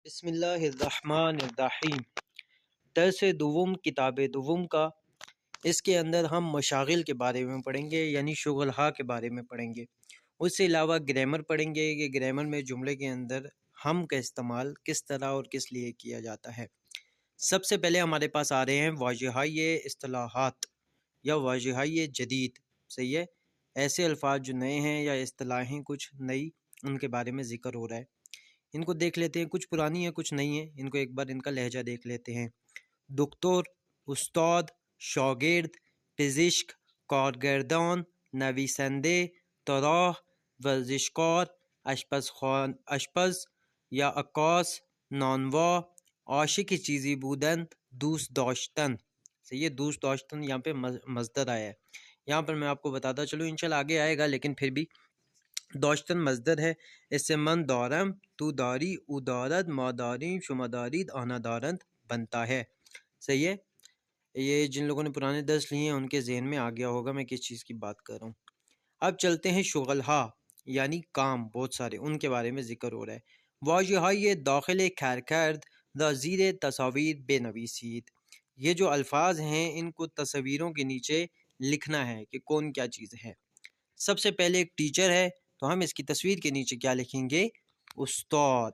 بسم اللہ الرحمن الرحیم۔ درس دوم کتاب دوم کا، اس کے اندر ہم مشاغل کے بارے میں پڑھیں گے، یعنی شغلہا کے بارے میں پڑھیں گے۔ اس سے علاوہ گرامر پڑھیں گے کہ گرامر میں جملے کے اندر ہم کا استعمال کس طرح اور کس لیے کیا جاتا ہے۔ سب سے پہلے ہمارے پاس آ رہے ہیں واضحۂ اصطلاحات یا واضحۂ جدید۔ صحیح ہے، ایسے الفاظ جو نئے ہیں یا اصطلاحیں کچھ نئی، ان کے بارے میں ذکر ہو رہا ہے۔ ان کو دیکھ لیتے ہیں، کچھ پرانی ہیں کچھ نئی ہیں، ان کو ایک بار ان کا لہجہ دیکھ لیتے ہیں۔ دکتور، استاد، شاگرد، پزشک، کارگردان، نویسنده، طراح، ورزشکار، اشپز یا عکاس، نانوا، عاشق چیزی بودن، دوست داشتن۔ صحیح ہے، دوست داشتن یہاں پہ مصدر آیا ہے۔ یہاں پر میں آپ کو بتاتا چلوں، انشاءاللہ آگے آئے گا، لیکن پھر بھی داشتن مصدر ہے۔ اس سے من دارم، تو داری، او دارد، ما داریم، شما دارید، آنا دارند بنتا ہے۔ صحیح ہے، یہ جن لوگوں نے پرانے درس لیے ہیں ان کے ذہن میں آ گیا ہوگا میں کس چیز کی بات کر رہا ہوں۔ اب چلتے ہیں شغلہا، یعنی کام بہت سارے، ان کے بارے میں ذکر ہو رہا ہے۔ واضحۂ داخل کارکرد دا زیر تصاویر بنویسید۔ یہ جو الفاظ ہیں ان کو تصویروں کے نیچے لکھنا ہے کہ کون کیا چیز ہے۔ سب سے پہلے ایک ٹیچر ہے تو ہم اس کی تصویر کے نیچے کیا لکھیں گے؟ استاد۔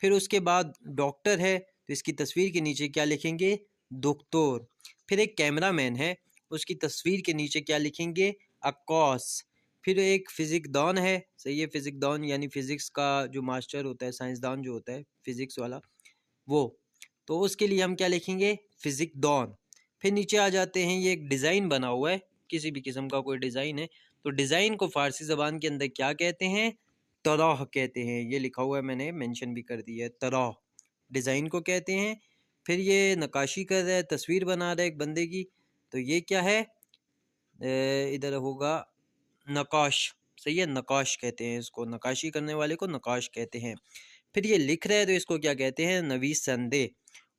پھر اس کے بعد ڈاکٹر ہے تو اس کی تصویر کے نیچے کیا لکھیں گے؟ دکتور۔ پھر ایک کیمرہ مین ہے، اس کی تصویر کے نیچے کیا لکھیں گے؟ عکاس۔ پھر ایک فزک دان ہے، صحیح ہے، فزک دان یعنی فزکس کا جو ماسٹر ہوتا ہے، سائنسدان جو ہوتا ہے فزکس والا، وہ تو اس کے لیے ہم کیا لکھیں گے؟ فزک دان۔ پھر نیچے آ جاتے ہیں، یہ ایک ڈیزائن بنا ہوا ہے، کسی بھی قسم کا کوئی ڈیزائن ہے تو ڈیزائن کو فارسی زبان کے اندر کیا کہتے ہیں؟ طرح کہتے ہیں۔ یہ لکھا ہوا ہے، میں نے مینشن بھی کر دی ہے، طرح ڈیزائن کو کہتے ہیں۔ پھر یہ نقاشی کر رہا ہے، تصویر بنا رہا ہے ایک بندے کی، تو یہ کیا ہے؟ ادھر ہوگا نقاش۔ صحیح ہے، نقاش کہتے ہیں اس کو، نقاشی کرنے والے کو نقاش کہتے ہیں۔ پھر یہ لکھ رہا ہے تو اس کو کیا کہتے ہیں؟ نویسندے۔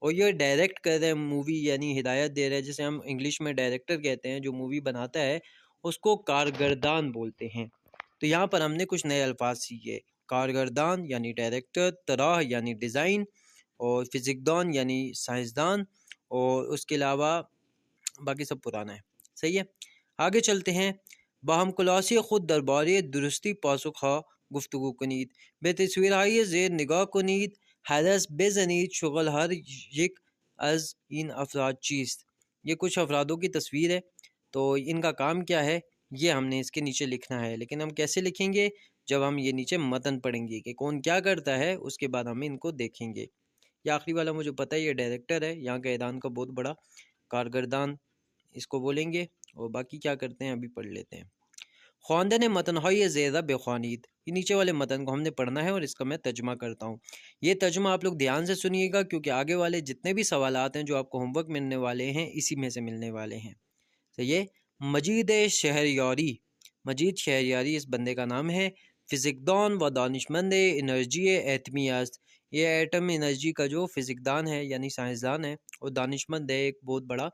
اور یہ ڈائریکٹ کر رہے ہیں مووی، یعنی ہدایت دے رہے ہیں، جسے ہم انگلش میں ڈائریکٹر کہتے ہیں، جو مووی بناتا ہے اس کو کارگردان بولتے ہیں۔ تو یہاں پر ہم نے کچھ نئے الفاظ سیکھے، کارگردان یعنی ڈائریکٹر، طرح یعنی ڈیزائن، اور فزکدان یعنی سائنسدان، اور اس کے علاوہ باقی سب پرانا ہے۔ صحیح ہے، آگے چلتے ہیں۔ باہم کلاسی خود دربارے درستی پاسخا گفتگو کنید، بے تصویرهای زیر نگاه کنید، حدث بزنید شغل ہر یک از این افراد چیست۔ یہ کچھ افرادوں کی تصویر ہے، تو ان کا کام کیا ہے یہ ہم نے اس کے نیچے لکھنا ہے، لیکن ہم کیسے لکھیں گے؟ جب ہم یہ نیچے متن پڑھیں گے کہ کون کیا کرتا ہے، اس کے بعد ہم ان کو دیکھیں گے۔ یہ آخری والا مجھے پتہ ہے، یہ ڈائریکٹر ہے یہاں کا ایران کا بہت بڑا، کارگردان اس کو بولیں گے، اور باقی کیا کرتے ہیں ابھی پڑھ لیتے ہیں۔ خواندن متنهای زیرہ بخوانید، یہ نیچے والے متن کو ہم نے پڑھنا ہے اور اس کا میں ترجمہ کرتا ہوں۔ یہ ترجمہ آپ لوگ دھیان سے سنیے گا، کیونکہ آگے والے جتنے بھی سوالات ہیں جو آپ کو ہوم ورک ملنے والے ہیں اسی میں سے ملنے والے ہیں۔ تو یہ مجید شہریاری، مجید شہریاری اس بندے کا نام ہے۔ فزکدان و دانشمند انرجی ایٹمی است، یہ ایٹم انرجی کا جو فزکدان ہے یعنی سائنسدان ہے، اور دانشمند ہے ایک بہت بڑا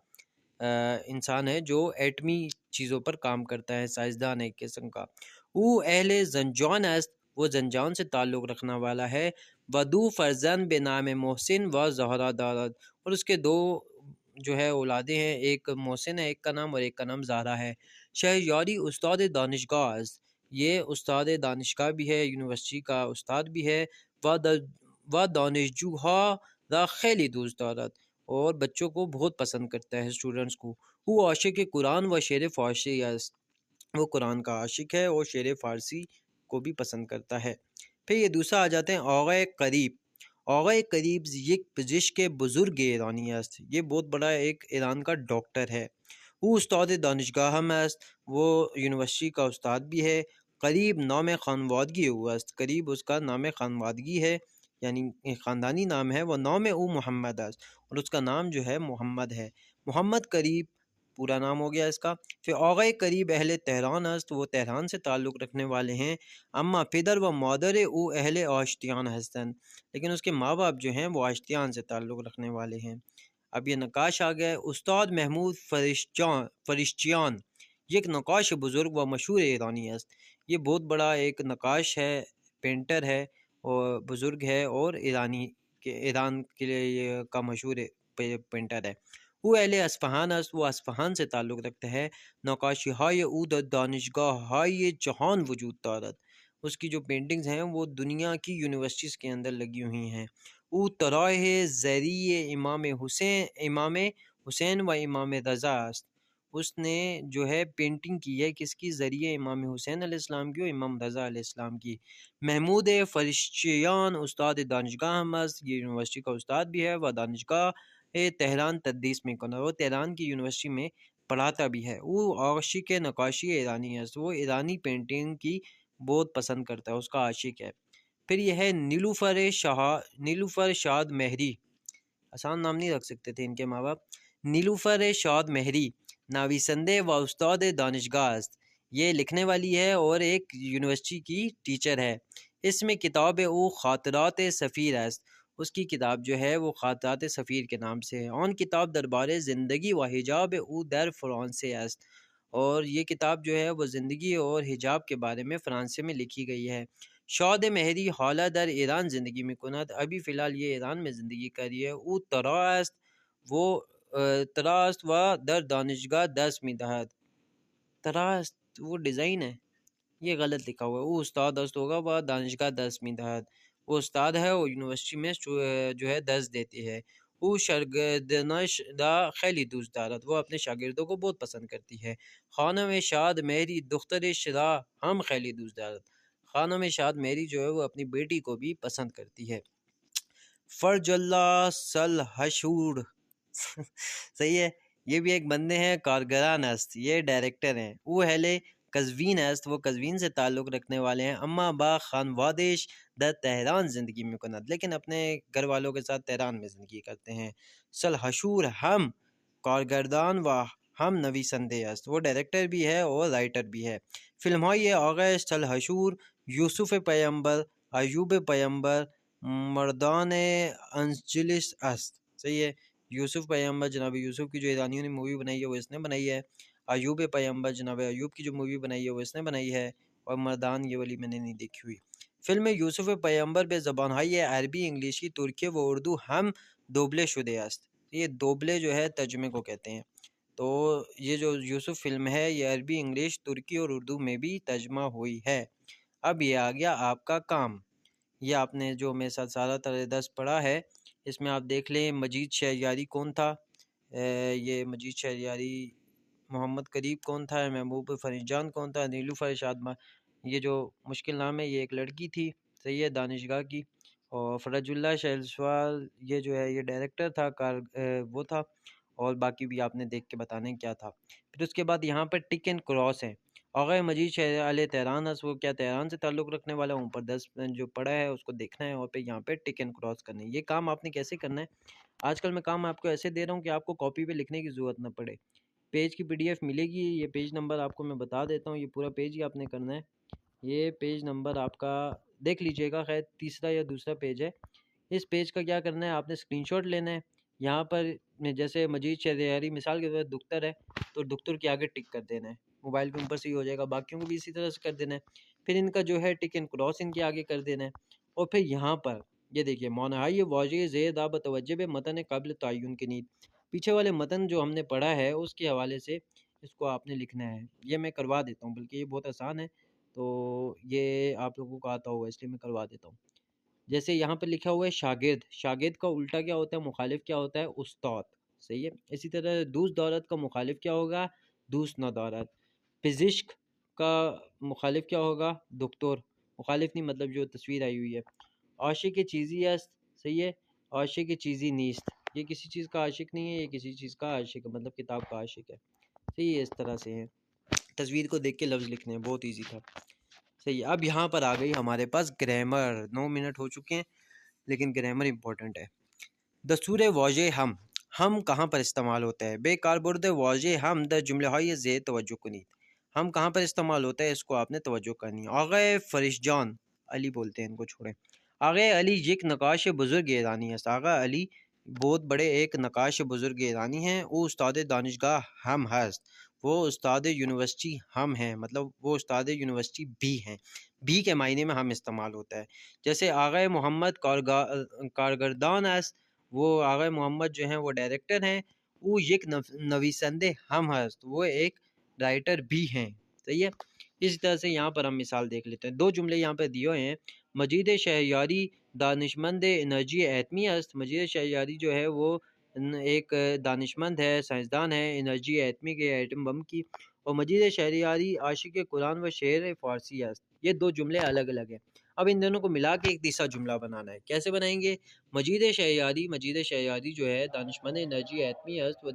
انسان ہے جو ایٹمی چیزوں پر کام کرتا ہے، سائنسدان ہے ایک قسم کا۔ او اہل زنجان است، وہ زنجان سے تعلق رکھنے والا ہے۔ ودو فرزند بے نام محسن و زہرا دارد، اور اس کے دو جو ہے اولادیں ہیں، ایک محسن ہے ایک کا نام، اور ایک کا نام زہرا ہے۔ شہریاری استاد دانشگاہ است، یہ استاد دانشگاہ بھی ہے، یونیورسٹی کا استاد بھی ہے۔ و دانشجوها را خیلی دوست دارد، اور بچوں کو بہت پسند کرتا ہے، اسٹوڈنٹس کو۔ وہ عاشق قرآن و شعر فارسی است، وہ قرآن کا عاشق ہے اور شعر فارسی کو بھی پسند کرتا ہے۔ پھر یہ دوسرا آ جاتے ہیں آغا قریب۔ آغا قریب یک پزشک بزرگ ایرانی است، یہ بہت بڑا ایک ایران کا ڈاکٹر ہے۔ وہ استاد دانشگاہ ہم است، وہ یونیورسٹی کا استاد بھی ہے۔ قریب نام خانوادگی او است، قریب اس کا نام خانوادگی ہے یعنی خاندانی نام ہے۔ وہ نام او محمد است، اور اس کا نام جو ہے محمد ہے۔ محمد قریب پورا نام ہو گیا اس کا۔ پھر آغا قریب اہل تہران است، وہ تہران سے تعلق رکھنے والے ہیں۔ اما پدر و مادر او اہل آشتیان ہستند، لیکن اس کے ماں باپ جو ہیں وہ آشتیان سے تعلق رکھنے والے ہیں۔ اب یہ نقاش آ گیا ہے، استاد محمود فرشتیان، یہ ایک نقاش بزرگ و مشہور ایرانی است، یہ بہت بڑا ایک نقاش ہے، پینٹر ہے اور بزرگ ہے اور ایرانی کے ایران کے لیے یہ کا مشہور پینٹر ہے. او اہل اصفہان است، وہ اصفہان سے تعلق رکھتا ہے. نقاشی های او در دانشگاه های جہان وجود دارد، اس کی جو پینٹنگز ہیں وہ دنیا کی یونیورسٹیز کے اندر لگی ہوئی ہیں. او طرح ذریع امام حسین و امام رضا است، اس نے جو ہے پینٹنگ کی ہے کس کی؟ ذریعہ امام حسین علیہ السلام کی و امام رضا علیہ السلام کی. محمود فرشچیان استاد دانشگاہ ہم است، یہ یونیورسٹی کا استاد بھی ہے. و دانشگاہ تہران تدریس میں کنا، وہ تہران کی یونیورسٹی میں پڑھاتا بھی ہے. وہ عاشق نقاشی ایرانی ہے، وہ ایرانی پینٹنگ کی بہت پسند کرتا ہے، اس کا عاشق ہے. پھر یہ ہے نیلوفر شاد مہری، آسان نام نہیں رکھ سکتے تھے ان کے ماں باپ. نیلوفر شاد مہری ناویسندے و استاد دانشگاہ است، یہ لکھنے والی ہے اور ایک یونیورسٹی کی ٹیچر ہے. اس میں کتاب او خاطرات سفیر است، اس کی کتاب جو ہے وہ خاطرات سفیر کے نام سے ہے. آن کتاب دربار زندگی و حجاب او در فرانسے است، اور یہ کتاب جو ہے وہ زندگی اور حجاب کے بارے میں فرانسے میں لکھی گئی ہے. شاد مہری حالہ در ایران زندگی میں کنت، ابھی فی الحال یہ ایران میں زندگی کر رہی ہے. او طرح است، وہ طرح است و در دانشگاہ درس می دهد. طرح است وہ ڈیزائن ہے، یہ غلط لکھا ہوا ہے. وہ استاد است ہوگا و دانشگاہ درس می دهد، وہ استاد ہے اور یونیورسٹی میں جو ہے درس دیتی ہے. او شاگردانش دا خیلی دوست دارد، وہ اپنے شاگردوں کو بہت پسند کرتی ہے. خانم شاد مہری دخترش را ہم خیلی دوست دارد، خانم شاد مہری جو ہے وہ اپنی بیٹی کو بھی پسند کرتی ہے. فرج اللہ سلحشور صحیح ہے، یہ بھی ایک بندے ہیں. کارگران است، یہ ڈائریکٹر ہیں. وہ اہل قزوین است، وہ قزوین سے تعلق رکھنے والے ہیں. اما با خانوادش در تہران زندگی میں کند، لیکن اپنے گھر والوں کے ساتھ تہران میں زندگی کرتے ہیں. سلحشور ہم کارگردان و ہم نویسندے است، وہ ڈائریکٹر بھی ہے اور رائٹر بھی ہے. فلم های آقای سلحشور یوسف پیمبر، ایوب پیمبر، مردان انجلس است. صحیح ہے، یوسف پیمبر جناب یوسف کی جو ایرانیوں نے مووی بنائی ہے وہ اس نے بنائی ہے. ایوب پیمبر جناب ایوب کی جو مووی بنائی ہے وہ اس نے بنائی ہے. اور مردان یہ والی میں نے نہیں دیکھی ہوئی. فلم یوسف پیمبر به زبانهای عربی، انگلیسی، ترکی و اردو ہم دوبله شده است. یہ دوبلے جو ہے ترجمے کو کہتے ہیں. تو یہ جو یوسف فلم ہے یہ عربی، انگلش، ترکی اور اردو میں بھی ترجمہ ہوئی ہے. اب یہ آ گیا آپ کا کام. یہ آپ نے جو میرے ساتھ سارا درس پڑھا ہے اس میں آپ دیکھ لیں مجید شہریاری کون تھا، یہ مجید شہریاری. محمد قریب کون تھا، محبوب فرنجان کون تھا، نیلوفر شاد یہ جو مشکل نام ہے یہ ایک لڑکی تھی، صحیح ہے، دانشگاہ کی. اور فرج اللہ شہسوال یہ جو ہے یہ ڈائریکٹر تھا، وہ تھا. اور باقی بھی آپ نے دیکھ کے بتانے کیا تھا. پھر اس کے بعد یہاں پر ٹک اینڈ کراس ہے. آقای مجید شہر علیہ تہران ہے، وہ کیا تہران سے تعلق رکھنے والا ہوں، پر 10 جو پڑھا ہے اس کو دیکھنا ہے اور پھر یہاں پہ ٹک اینڈ کراس کرنا ہے. یہ کام آپ نے کیسے کرنا ہے؟ آج کل میں کام آپ کو ایسے دے رہا ہوں کہ آپ کو کاپی پہ لکھنے کی ضرورت نہ پڑے. پیج کی PDF ملے گی، یہ پیج نمبر آپ کو میں بتا دیتا ہوں، یہ پورا پیج ہی آپ نے کرنا ہے. یہ پیج نمبر آپ کا دیکھ لیجئے گا، خیر تیسرا یا دوسرا پیج ہے. اس پیج کا کیا کرنا ہے، آپ نے اسکرین شاٹ لینا ہے. یہاں پر جیسے مجید شہریاری مثال کے طور پر دکتر ہے تو دکتر کے آگے ٹک کر دینا ہے، موبائل کے اوپر سے ہی ہو جائے گا. باقیوں کو بھی اسی طرح سے کر دینا ہے. پھر ان کا جو ہے ٹک اینڈ کراس ان کے آگے کر دینا ہے. اور پھر یہاں پر یہ دیکھیے معنی واضح زید آب توجہ متن قابل تعین کی نیت، پیچھے والے متن جو ہم نے پڑھا ہے اس کے حوالے سے اس کو آپ نے لکھنا ہے. یہ میں کروا دیتا ہوں، بلکہ یہ بہت آسان ہے تو یہ آپ لوگوں کو آتا ہوگا اس لیے میں کروا دیتا ہوں. جیسے یہاں پہ لکھا ہوا ہے شاگرد، شاگرد کا الٹا کیا ہوتا ہے، مخالف کیا ہوتا ہے، استاد. صحیح ہے. اسی طرح دوست دولت کا مخالف کیا ہوگا، دوست ندارت. پزشک کا مخالف کیا ہوگا، دکتور. مخالف نہیں مطلب جو تصویر آئی ہوئی ہے. عاشق چیزی است، صحیح ہے، عاشق چیزی نیست، یہ کسی چیز کا عاشق نہیں ہے، یہ کسی چیز کا عاشق ہے، مطلب کتاب کا عاشق ہے. صحیح ہے، اس طرح سے ہے. تصویر کو دیکھ کے لفظ لکھنے ہیں، بہت ایزی تھا. صحیح. اب یہاں پر آ گئی ہمارے پاس گرامر. 9 منٹ ہو چکے ہیں لیکن گرامر امپورٹنٹ ہے. دستور واضح ہم کہاں پر استعمال ہوتا ہے؟ بے کاربرد واضح ہم در جملہ های زیر توجہ کنید. ہم کہاں پر استعمال ہوتا ہے اس کو آپ نے توجہ کرنی ہے. آقای فرش جان، علی بولتے ہیں ان کو چھوڑیں. آقای علی یک نقاش بزرگ ایرانی ہے. آقا علی بہت بڑے ایک نقاش بزرگ ایرانی ہیں. او استاد دانشگاہ ہم ہست، وہ استاد یونیورسٹی ہم ہیں، مطلب وہ استاد یونیورسٹی بھی ہیں، بھی کے معنی میں ہم استعمال ہوتا ہے۔ جیسے آغا محمد کارگردان است، وہ آغا محمد جو ہیں وہ ڈائریکٹر ہیں، وہ یک نویسندے ہم ہست، وہ ایک رائٹر بھی ہیں، صحیح ہے۔ اسی طرح سے یہاں پر ہم مثال دیکھ لیتے ہیں، دو جملے یہاں پہ دیے ہوئے ہیں۔ مجید شہریاری دانشمند انرجی ایٹمی است، مجید شہریاری جو ہے وہ ایک دانشمند ہے، سائنسدان ہے انرجی ایٹمی کے، ایٹم بم کی، اور مجید شہریاری عاشق قرآن و شعر فارسی است۔ یہ دو جملے الگ الگ ہیں۔ اب ان دونوں کو ملا کے ایک تیسرا جملہ بنانا ہے، کیسے بنائیں گے؟ مجید شہریاری جو ہے دانشمند انرجی ایٹمی است، وہ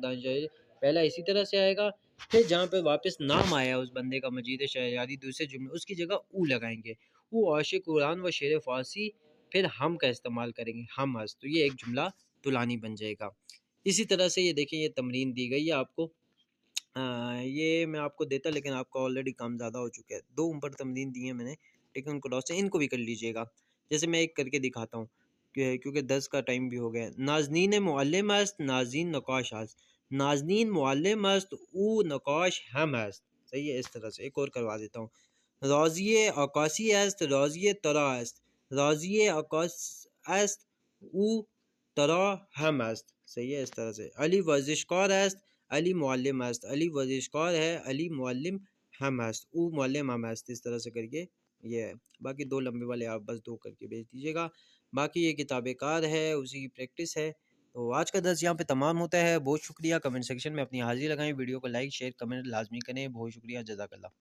پہلا اسی طرح سے آئے گا، پھر جہاں پہ واپس نام آیا اس بندے کا مجید شہریاری دوسرے جملے، اس کی جگہ او لگائیں گے، او عاشق قرآن و شعر فارسی، پھر ہم کا استعمال کریں گے، ہم است، تو یہ ایک جملہ طولانی بن جائے گا۔ اسی طرح سے یہ دیکھیں، یہ تمرین دی گئی ہے آپ کو، یہ میں آپ کو دیتا لیکن آپ کا آلریڈی کام زیادہ ہو چکا ہے، دو اوپر تمرین دی ہیں میں نے، لیکن ان کو لاس ہے، ان کو بھی کر لیجئے گا۔ جیسے میں ایک کر کے دکھاتا ہوں کیونکہ 10 کا ٹائم بھی ہو گیا ہے۔ نازنین معلم است، نازنین نقاش است، نازنین معلم است، او نقاش ہم است، صحیح ہے۔ اس طرح سے ایک اور کروا دیتا ہوں۔ راضی عکاسی است، راضی طرح است، راضی عکاس است، او طرح ہم است، صحیح ہے۔ اس طرح سے علی ورزشکار است، علی معلم است، علی ورزشکار ہے، علی معلم ہم است، او معلم ہم است، اس طرح سے کر کے یہ ہے۔ باقی دو لمبے والے آپ بس دو کر کے بھیج دیجیے گا۔ باقی یہ کتاب کار ہے، اسی کی پریکٹس ہے۔ تو آج کا درس یہاں پہ تمام ہوتا ہے۔ بہت شکریہ۔ کمنٹ سیکشن میں اپنی حاضری لگائیں، ویڈیو کو لائک شیئر کمنٹ لازمی کریں۔ بہت شکریہ، جزاک اللہ۔